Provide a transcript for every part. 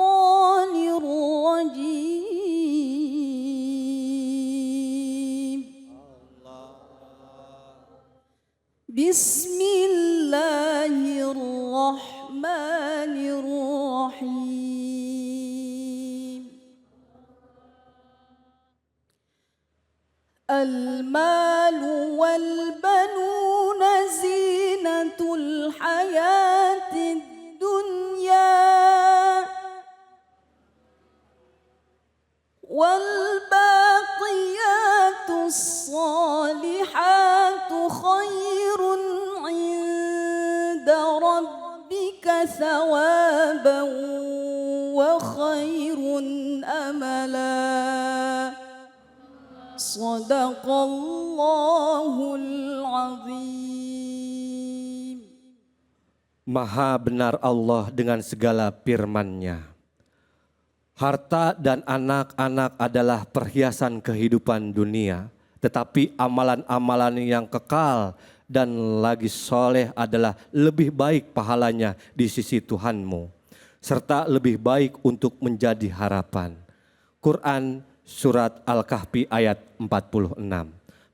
الشيطان الرجيم بسم الله الرحمن الرحيم المال والبنون زينة الحياة الدنيا والباقيات الصالحات خير عند ربك ثوابا وخير أملا Sadaqallahul azim. Maha benar Allah dengan segala firman-Nya. Harta dan anak-anak adalah perhiasan kehidupan dunia, tetapi amalan-amalan yang kekal dan lagi soleh adalah lebih baik pahalanya di sisi Tuhanmu, serta lebih baik untuk menjadi harapan. Quran Surat Al-Kahfi ayat 46.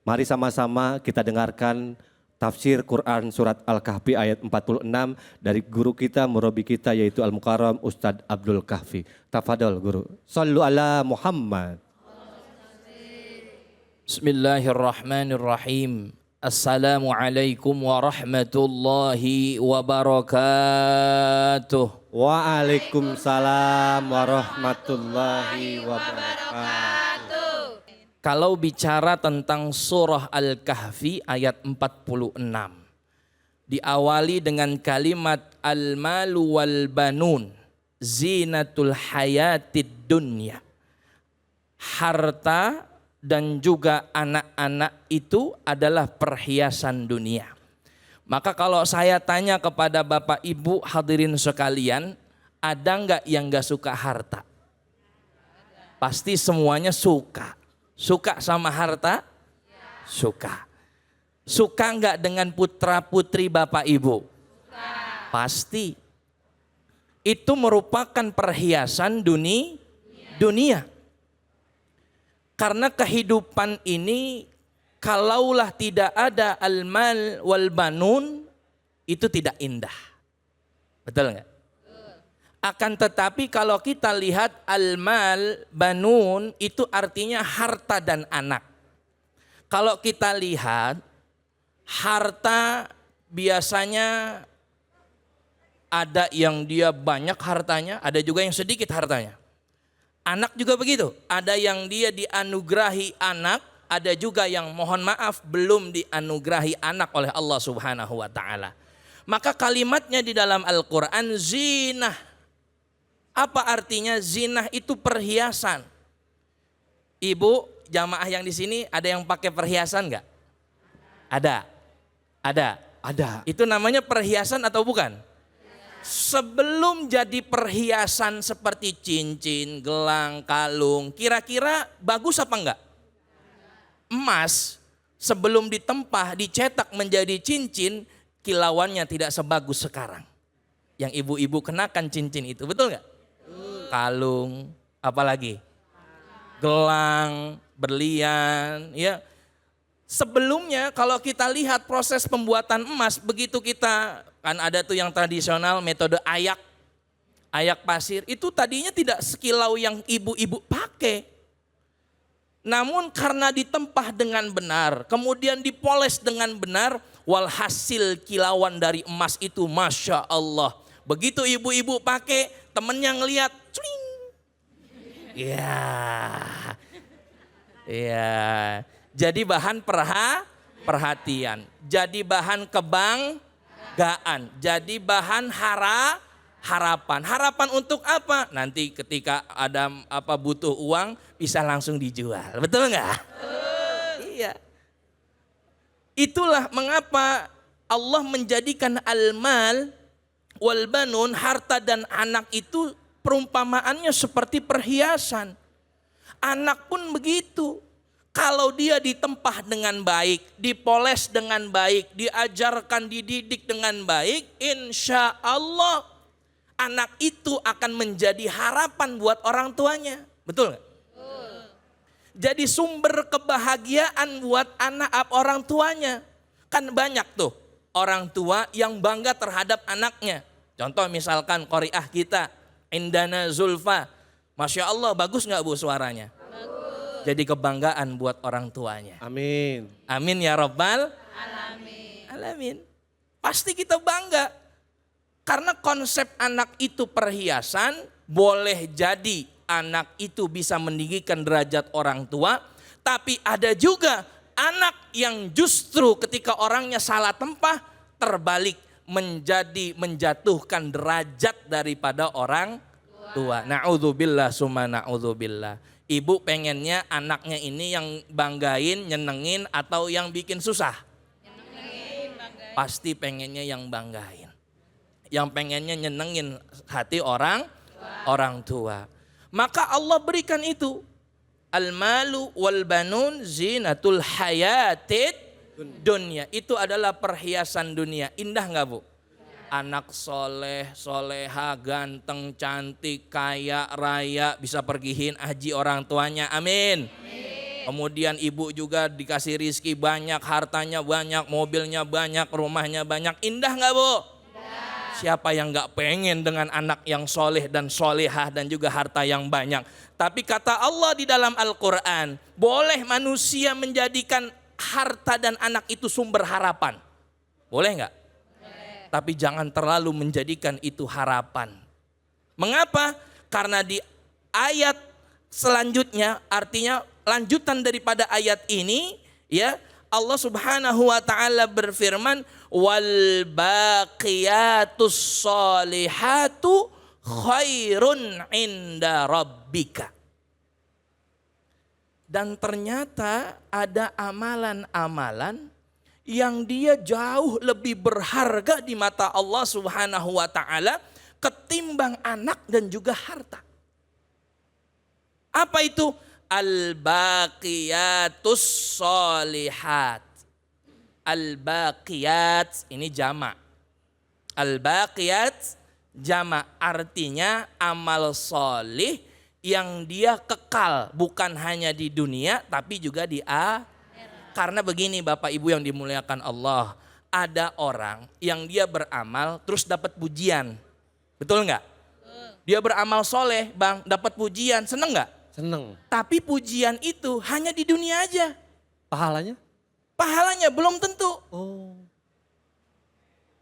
Mari sama-sama kita dengarkan tafsir Quran Surat Al-Kahfi ayat 46 dari guru kita, murabi kita yaitu Al-Mukarram Ustadz Abdul Kahfi. Tafadhol guru. Sallu ala Muhammad. Bismillahirrahmanirrahim. Assalamualaikum warahmatullahi wabarakatuh. Waalaikumsalam warahmatullahi wabarakatuh. Kalau bicara tentang surah Al-Kahfi ayat 46, diawali dengan kalimat al-malu wal banun zinatul hayatid dunya. Harta dan juga anak-anak itu adalah perhiasan dunia. Maka kalau saya tanya kepada Bapak Ibu hadirin sekalian, ada enggak yang enggak suka harta? Pasti semuanya suka. Suka sama harta? Suka. Suka enggak dengan putra putri Bapak Ibu? Pasti. Itu merupakan perhiasan dunia. Karena kehidupan ini kalaulah tidak ada al-mal wal banun itu tidak indah. Betul enggak? Akan tetapi kalau kita lihat al-mal banun itu artinya harta dan anak. Kalau kita lihat harta biasanya ada yang dia banyak hartanya, ada juga yang sedikit hartanya. Anak juga begitu, ada yang dia dianugerahi anak, ada juga yang mohon maaf belum dianugerahi anak oleh Allah Subhanahu wa taala. Maka kalimatnya di dalam Al-Qur'an zinah. Apa artinya zinah? Itu perhiasan. Ibu jamaah yang di sini ada yang pakai perhiasan enggak? Ada. Itu namanya perhiasan atau bukan? Sebelum jadi perhiasan seperti cincin, gelang, kalung, kira-kira bagus apa enggak? Emas sebelum ditempah, dicetak menjadi cincin, kilauannya tidak sebagus sekarang. Yang ibu-ibu kenakan cincin itu, betul enggak? Kalung, apalagi? Gelang, berlian, ya. Sebelumnya kalau kita lihat proses pembuatan emas, begitu kita kan ada tuh yang tradisional metode ayak pasir, itu tadinya tidak sekilau yang ibu-ibu pakai. Namun karena ditempah dengan benar, kemudian dipoles dengan benar, walhasil kilauan dari emas itu Masya Allah. Begitu ibu-ibu pakai, temennya ngelihat, cuing. Ya. Jadi bahan perhatian, jadi bahan kebanggaan, jadi bahan harapan. Harapan untuk apa? Nanti ketika ada butuh uang bisa langsung dijual. Betul enggak? Iya. Itulah mengapa Allah menjadikan al-mal wal banun, harta dan anak itu perumpamaannya seperti perhiasan. Anak pun begitu. Kalau dia ditempah dengan baik, dipoles dengan baik, diajarkan, dididik dengan baik, insya Allah anak itu akan menjadi harapan buat orang tuanya. Betul nggak? Jadi sumber kebahagiaan buat orang tuanya. Kan banyak tuh orang tua yang bangga terhadap anaknya. Contoh misalkan qori'ah kita, Indana Zulfa. Masya Allah, bagus nggak Bu suaranya? Bagus. Jadi kebanggaan buat orang tuanya. Amin. Amin ya Rabbal Alamin. Pasti kita bangga. Karena konsep anak itu perhiasan, boleh jadi anak itu bisa meninggikan derajat orang tua, tapi ada juga anak yang justru ketika orangnya salah tempah terbalik menjatuhkan derajat daripada orang tua. Na'udzubillah summa na'udzubillah. Ibu pengennya anaknya ini yang banggain, nyenengin atau yang bikin susah? Pasti pengennya yang banggain. Yang pengennya nyenengin hati orang tua. Maka Allah berikan itu. Al-malu wal banun zinatul hayatid dunya. Itu adalah perhiasan dunia. Indah nggak Bu? Anak soleh, soleha, ganteng, cantik, kaya, raya, bisa pergihin haji orang tuanya. Amin. Kemudian ibu juga dikasih rizki banyak, hartanya banyak, mobilnya banyak, rumahnya banyak. Indah nggak Bu? Siapa yang gak pengen dengan anak yang soleh dan solehah dan juga harta yang banyak. Tapi kata Allah di dalam Al-Quran, boleh manusia menjadikan harta dan anak itu sumber harapan. Boleh gak? Tapi jangan terlalu menjadikan itu harapan. Mengapa? Karena di ayat selanjutnya, artinya lanjutan daripada ayat ini, ya, Allah Subhanahu wa taala berfirman, wal baqiyatus solihatu khairun inda rabbika. Dan ternyata ada amalan-amalan yang dia jauh lebih berharga di mata Allah Subhanahu wa taala ketimbang anak dan juga harta. Apa itu? Al-baqiyatus solihat. Al-baqiyat ini jamak. Al-baqiyat jamak, artinya amal solih yang dia kekal. Bukan hanya di dunia tapi juga di akhirat. Karena begini Bapak Ibu yang dimuliakan Allah. Ada orang yang dia beramal terus dapat pujian. Betul nggak? Dia beramal soleh bang, dapat pujian, seneng nggak? Seneng. Tapi pujian itu hanya di dunia aja. Pahalanya? Pahalanya belum tentu. Oh.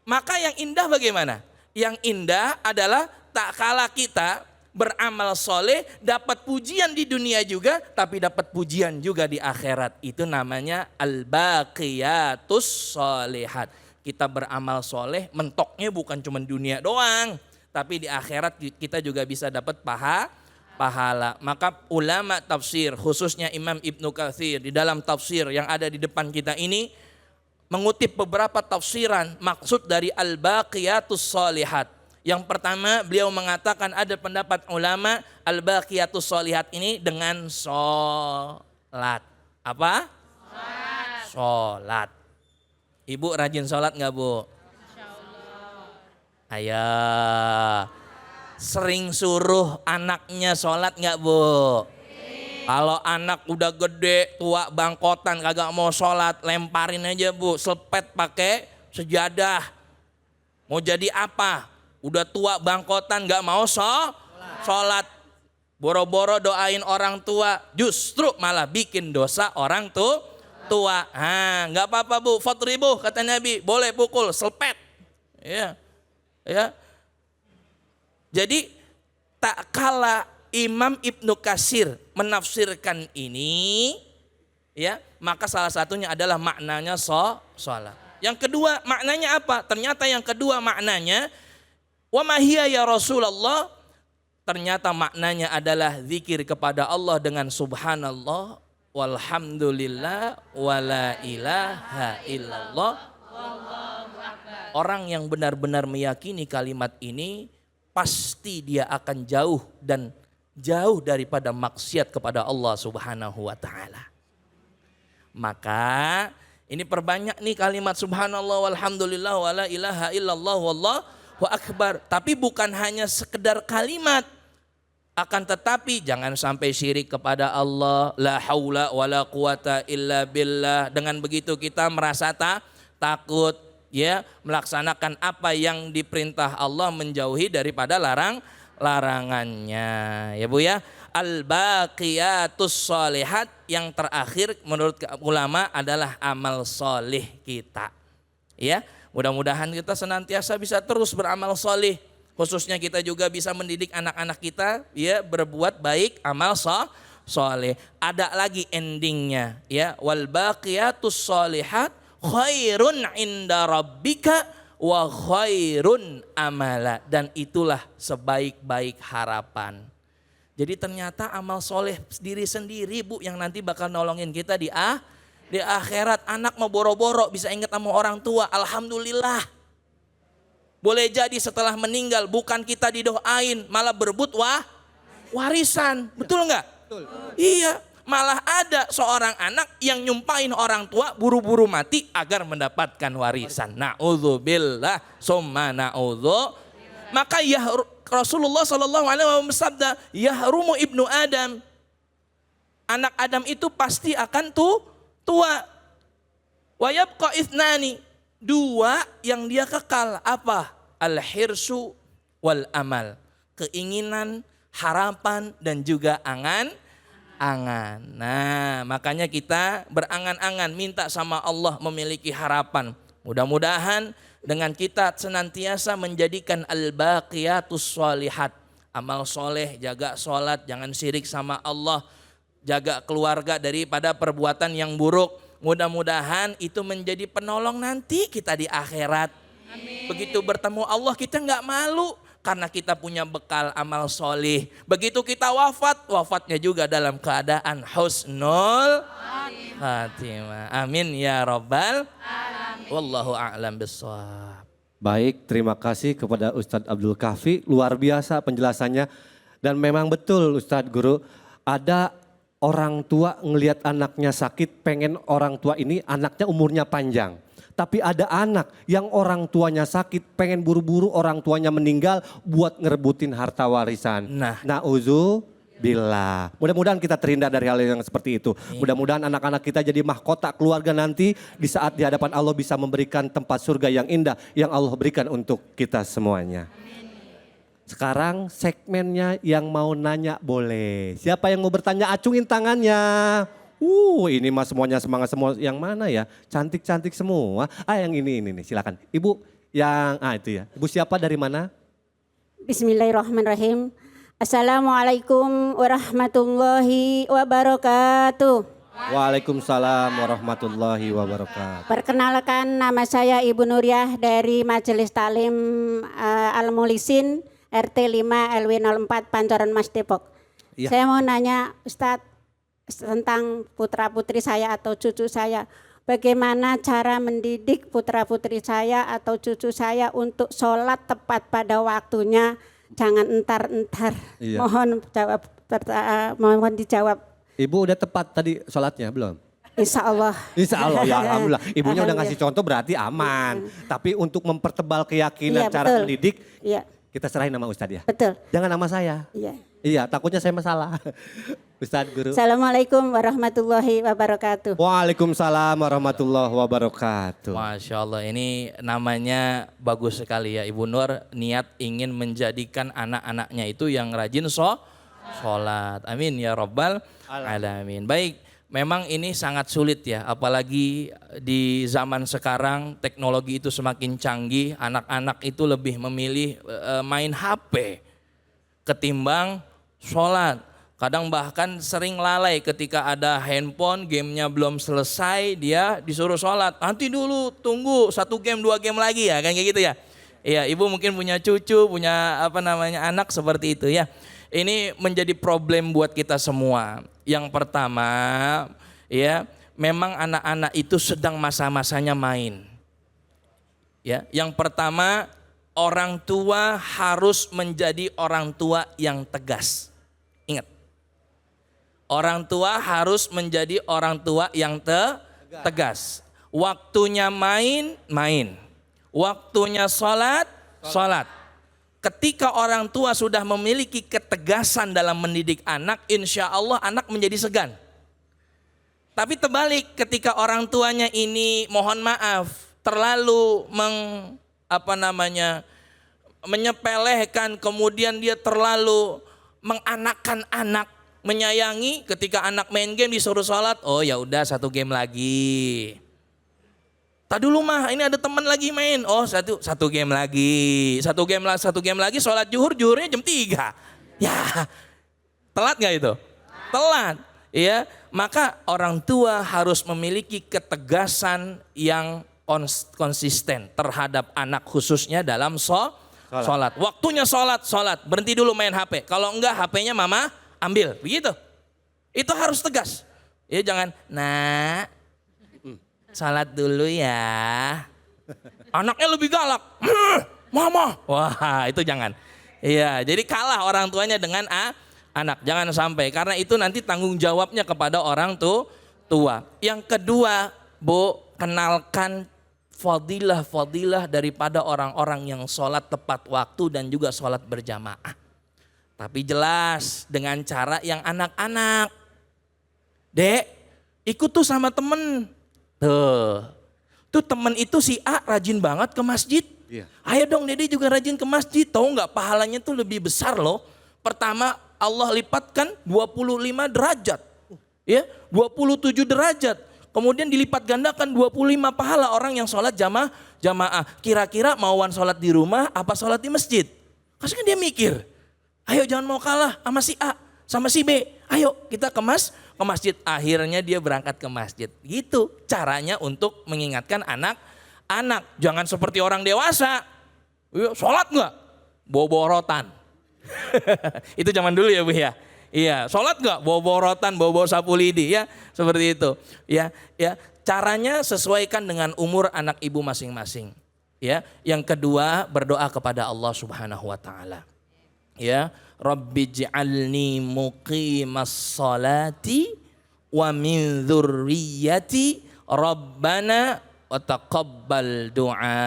Maka yang indah bagaimana? Yang indah adalah tak kalah kita beramal soleh, dapat pujian di dunia juga, tapi dapat pujian juga di akhirat. Itu namanya al-baqiyatus solihat. Kita beramal soleh, mentoknya bukan cuma dunia doang, tapi di akhirat kita juga bisa dapat pahala. Maka ulama tafsir, khususnya Imam Ibnu Katsir di dalam tafsir yang ada di depan kita ini mengutip beberapa tafsiran maksud dari al-baqiyatus solihat. Yang pertama beliau mengatakan ada pendapat ulama al-baqiyatus solihat ini dengan sholat. Apa? Sholat. Ibu rajin sholat nggak Bu? Ayo. Sering suruh anaknya sholat nggak Bu? Kalau anak udah gede, tua, bangkotan, kagak mau sholat, lemparin aja Bu, selepet pakai sejadah. Mau jadi apa? Udah tua, bangkotan, nggak mau sholat. Boro-boro doain orang tua, justru malah bikin dosa orang tua. Nggak apa-apa Bu, fatribuh kata Nabi, boleh pukul, selepet. Ya. Jadi tak kala Imam Ibnu Katsir menafsirkan ini, ya, maka salah satunya adalah maknanya sholat. Yang kedua maknanya apa? Ternyata yang kedua maknanya wa mahiyya ya Rasulullah. Ternyata maknanya adalah zikir kepada Allah dengan subhanallah walhamdulillah wala ilaha illallah. Orang yang benar-benar meyakini kalimat ini pasti dia akan jauh daripada maksiat kepada Allah Subhanahu wa taala. Maka ini perbanyak nih kalimat subhanallah walhamdulillah wala ilaha illallah akbar. Tapi bukan hanya sekedar kalimat. Akan tetapi jangan sampai syirik kepada Allah. La haula wala quwata illa billah. Dengan begitu kita merasa takut, ya, melaksanakan apa yang diperintah Allah, menjauhi daripada larangannya, ya Bu ya. Al-baqiyatus sholihat, yang terakhir menurut ulama adalah amal solih kita, ya. Mudah-mudahan kita senantiasa bisa terus beramal solih, khususnya kita juga bisa mendidik anak-anak kita, ya, berbuat baik, amal soleh. Ada lagi endingnya, ya, wal baqiyatus sholihat khairun inda rabbika wa khairun amala, dan itulah sebaik-baik harapan. Jadi ternyata amal soleh diri sendiri, Bu, yang nanti bakal nolongin kita di akhirat. Anak mau boro-boro bisa ingat sama orang tua, alhamdulillah. Boleh jadi setelah meninggal bukan kita didoain, malah berebut warisan, betul nggak? Betul. Iya. Malah ada seorang anak yang nyumpahin orang tua buru-buru mati agar mendapatkan warisan. Na'udzubillah summa na'udzu. Maka ya Rasulullah SAW bersabda, yahrumu ibnu Adam. Anak Adam itu pasti akan tua. Wa yabqa ithnani. Dua yang dia kekal, apa? Al-hirsu wal amal. Keinginan, harapan, dan juga angan. Nah, makanya kita berangan-angan minta sama Allah memiliki harapan. Mudah-mudahan dengan kita senantiasa menjadikan al-baqiyatus sholihat, amal soleh, jaga sholat, jangan syirik sama Allah, jaga keluarga daripada perbuatan yang buruk. Mudah-mudahan itu menjadi penolong nanti kita di akhirat. Amin. Begitu bertemu Allah kita nggak malu. Karena kita punya bekal amal solih. Begitu kita wafatnya juga dalam keadaan husnul khatimah. Amin ya rabbal alamin. Wallahu a'lam bissawab. Baik, terima kasih kepada Ustadz Abdul Kahfi, luar biasa penjelasannya. Dan memang betul Ustadz Guru, ada orang tua ngelihat anaknya sakit, pengen orang tua ini anaknya umurnya panjang. Tapi ada anak yang orang tuanya sakit, pengen buru-buru orang tuanya meninggal buat ngerebutin harta warisan. Na'udzubillah. Mudah-mudahan kita terhindar dari hal yang seperti itu. Mudah-mudahan anak-anak kita jadi mahkota keluarga nanti di saat di hadapan Allah bisa memberikan tempat surga yang indah yang Allah berikan untuk kita semuanya. Sekarang segmennya yang mau nanya boleh. Siapa yang mau bertanya acungin tangannya. Ini mah semuanya semangat semua. Yang mana ya? Cantik-cantik semua. Yang ini nih, silakan. Ibu yang itu ya. Ibu siapa dari mana? Bismillahirrahmanirrahim. Assalamualaikum warahmatullahi wabarakatuh. Waalaikumsalam warahmatullahi wabarakatuh. Perkenalkan, nama saya Ibu Nuriyah dari Majelis Taklim Al-Mulisin RT 5 LW 04 Pancoran Mas Depok. Ya. Saya mau nanya Ustadz tentang putra-putri saya atau cucu saya. Bagaimana cara mendidik putra-putri saya atau cucu saya untuk sholat tepat pada waktunya, jangan entar-entar. Iya. Mohon dijawab. Ibu udah tepat tadi sholatnya belum? Insya Allah. Insya Allah, ya alhamdulillah. Ibunya udah ngasih contoh berarti aman. Tapi untuk mempertebal keyakinan cara mendidik, kita serahin nama Ustadz ya. Betul. Jangan nama saya. Iya, takutnya saya masalah. Ustadz Guru. Assalamualaikum warahmatullahi wabarakatuh. Waalaikumsalam warahmatullahi wabarakatuh. Masya Allah, ini namanya bagus sekali ya Ibu Nur. Niat ingin menjadikan anak-anaknya itu yang rajin sholat. Amin ya rabbal alamin. Baik, memang ini sangat sulit ya. Apalagi di zaman sekarang teknologi itu semakin canggih. Anak-anak itu lebih memilih main HP ketimbang sholat. Kadang bahkan sering lalai ketika ada handphone, gamenya belum selesai, dia disuruh sholat. Nanti dulu, tunggu 1 game, 2 game lagi ya, kan kayak gitu ya. Iya, ibu mungkin punya cucu, punya anak seperti itu ya. Ini menjadi problem buat kita semua. Yang pertama, ya, memang anak-anak itu sedang masa-masanya main. Ya, yang pertama, orang tua harus menjadi orang tua yang tegas. Ingat. Orang tua harus menjadi orang tua yang tegas. Waktunya main. Waktunya sholat, Sholat. Ketika orang tua sudah memiliki ketegasan dalam mendidik anak, insya Allah anak menjadi segan. Tapi terbalik, ketika orang tuanya ini mohon maaf terlalu menyepelekan, kemudian dia terlalu menganakkan anak, menyayangi, ketika anak main game disuruh sholat, oh ya udah 1 game lagi. Tak dulu mah, ini ada teman lagi main. Oh satu game lagi. Satu game lagi sholat juhurnya jam 3. Ya, telat gak itu? Telat. Ya, maka orang tua harus memiliki ketegasan yang konsisten terhadap anak khususnya dalam sholat. Waktunya sholat. Berhenti dulu main HP. Kalau enggak HP-nya mama ambil. Begitu. Itu harus tegas. Ya jangan, nak. Salat dulu ya. Anaknya lebih galak. Mama. Wah, itu jangan. Iya, jadi kalah orang tuanya dengan anak. Jangan sampai, karena itu nanti tanggung jawabnya kepada orang tua. Yang kedua, Bu, kenalkan fadilah-fadilah daripada orang-orang yang sholat tepat waktu dan juga sholat berjamaah. Tapi jelas dengan cara yang anak-anak. Dek, ikut tuh sama temen. Tuh temen itu si A rajin banget ke masjid. Iya. Ayo dong Dede juga rajin ke masjid. Tahu nggak pahalanya tuh lebih besar loh. Pertama Allah lipatkan 25 derajat. Ya, 27 derajat. Kemudian dilipat gandakan 25 pahala orang yang sholat jamaah. Kira-kira mauan sholat di rumah apa sholat di masjid? Kasih kan dia mikir. Ayo jangan mau kalah sama si A, sama si B. Ayo kita ke masjid. Akhirnya dia berangkat ke masjid. Gitu caranya untuk mengingatkan anak-anak. Jangan seperti orang dewasa. Sholat nggak? Bawa rotan. Itu zaman dulu ya Bu ya. Iya, sholat nggak? Bawa rotan, bawa sapu lidi ya. Seperti itu. Ya, caranya sesuaikan dengan umur anak ibu masing-masing. Ya, yang kedua berdoa kepada Allah Subhanahu wa taala. Ya, Rabbi ij'alni muqimas salati wa min dzurriyyati Rabbana wa taqabbal du'a.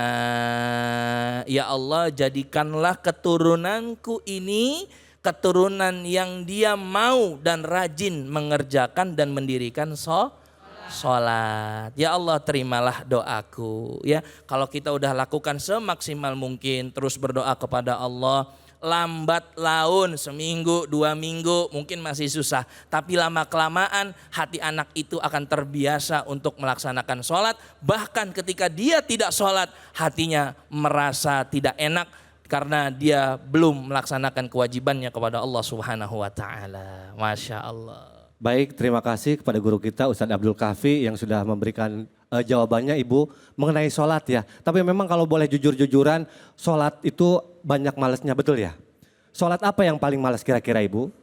Ya Allah, jadikanlah keturunanku ini keturunan yang dia mau dan rajin mengerjakan dan mendirikan sholat. Ya Allah, terimalah doaku. Ya, kalau kita udah lakukan semaksimal mungkin, terus berdoa kepada Allah. Lambat laun, seminggu, 2 minggu mungkin masih susah. Tapi lama kelamaan hati anak itu akan terbiasa untuk melaksanakan sholat. Bahkan ketika dia tidak sholat, hatinya merasa tidak enak karena dia belum melaksanakan kewajibannya kepada Allah Subhanahu wa taala. Masya Allah. Baik, terima kasih kepada guru kita Ustadz Abdul Kafi yang sudah memberikan jawabannya Ibu mengenai sholat ya. Tapi memang kalau boleh jujur-jujuran, sholat itu banyak malesnya, betul ya? Sholat apa yang paling males kira-kira Ibu?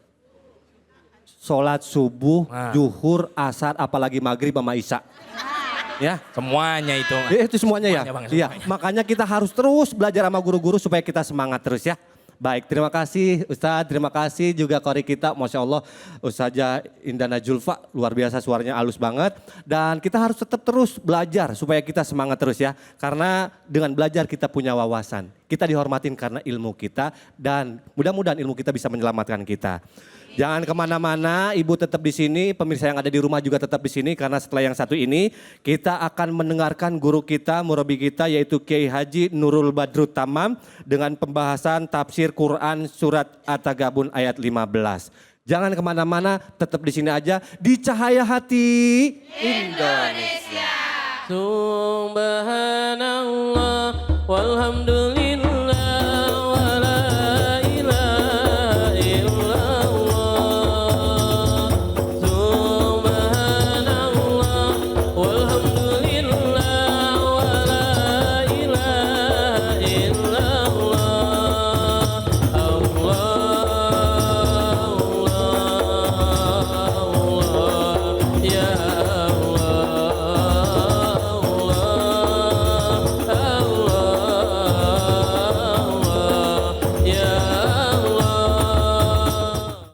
Sholat subuh, zuhur, asar, apalagi maghrib sama isya. Ya, semuanya itu. Itu semuanya ya. Iya, Semuanya. makanya kita harus terus belajar sama guru-guru supaya kita semangat terus ya. Baik, terima kasih Ustadz, terima kasih juga kori kita, Masya Allah Ustazah Indana Julfa, luar biasa suaranya halus banget. Dan kita harus tetap terus belajar supaya kita semangat terus ya. Karena dengan belajar kita punya wawasan, kita dihormatin karena ilmu kita dan mudah-mudahan ilmu kita bisa menyelamatkan kita. Jangan kemana-mana, Ibu tetap di sini, pemirsa yang ada di rumah juga tetap di sini karena setelah yang satu ini kita akan mendengarkan guru kita, murabi kita yaitu Kiai Haji Nurul Badrut Tamam dengan pembahasan tafsir Quran surat At-Tagabun ayat 15. Jangan kemana-mana, tetap di sini aja di Cahaya Hati Indonesia. Subhanallah walhamdulillah.